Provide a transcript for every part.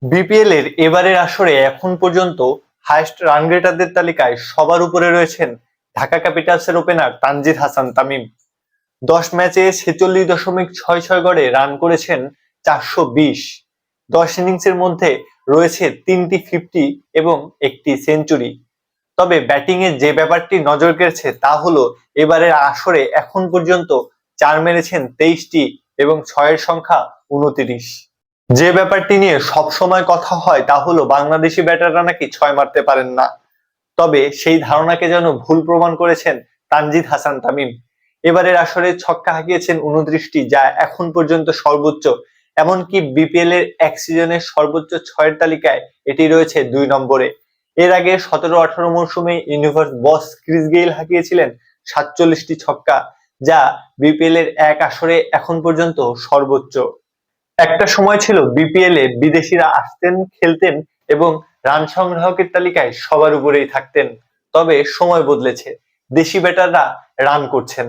BPL এর এবারের আসরে এখন পর্যন্ত হাইয়েস্ট রান গেটারদের তালিকায় সবার উপরে রয়েছেন ঢাকা ক্যাপিটালসের ওপেনার তানজিদ হাসান তামিম। 10 ম্যাচে 46.66 গড়ে রান করেছেন 420। 10 ইনিংসের মধ্যে রয়েছে 3টি ফিফটি এবং একটি সেঞ্চুরি। তবে ব্যাটিং এ যে ব্যাপারটি নজর কেড়েছে তা হলো এবারের আসরে এখন পর্যন্ত 4 মেরেছেন 23টি এবং 6-এর সংখ্যা 29। যে ব্যাপারটি নিয়ে সবসময় কথা হয় তা হলো বাংলাদেশি ব্যাটাররা নাকি 6 মারতে পারেন না। তবে সেই ধারণাকে যেন ভুল প্রমাণ করেছেন তানজিদ হাসান তামিম। এবারের আসরে ছক্কা হাঁকিয়েছেন 29টি, যা এখন পর্যন্ত সর্বোচ্চ। এমনকি বিপিএল এর এক সিজনের সর্বোচ্চ 6-এর তালিকায় এটি রয়েছে 2 নম্বরে। এর আগে 17-18 মৌসুমে ইউনিভার্স বস ক্রিস গেইল হাঁকিয়েছিলেন 47টি ছক্কা, যা বিপিএল এর এক আসরে এখন পর্যন্ত সর্বোচ্চ। একটা সময় ছিল বিপিএল এ বিদেশিরা আসতেন, খেলতেন এবং রান সংগ্রাহকের তালিকায় সবার উপরেই থাকতেন। তবে সময় বদলেছে, দেশি ব্যাটাররা রান করছেন।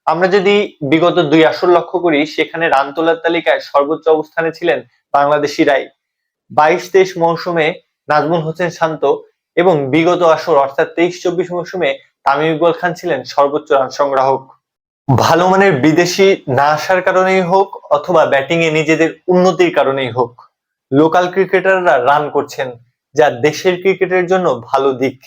আমরা যদি বিগত 2 আসর লক্ষ্য করি, সেখানে রান তোলার তালিকায় সর্বোচ্চ অবস্থানে ছিলেন বাংলাদেশিরাই। 22-23 মৌসুমে নাজমুল হোসেন শান্ত এবং বিগত আসর অর্থাৎ 23-24 মৌসুমে তামিম ইকবাল খান ছিলেন সর্বোচ্চ রান সংগ্রাহক। ভালো মানের বিদেশি না আসার কারণেই হোক অথবা ব্যাটিং এ নিজেদের উন্নতির কারণেই হোক, লোকাল ক্রিকেটাররা রান করছেন, যা দেশের ক্রিকেটের জন্য ভালো দিক।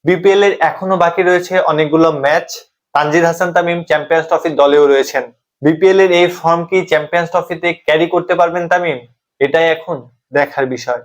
বিপিএল এর এখনো বাকি রয়েছে অনেকগুলো ম্যাচ। তানজিদ হাসান তামিম চ্যাম্পিয়ন্স ট্রফির দলেও রয়েছেন। বিপিএল এর এই ফর্ম কি চ্যাম্পিয়ন্স ট্রফিতে ক্যারি করতে পারবেন তামিম? এটাই এখন দেখার বিষয়।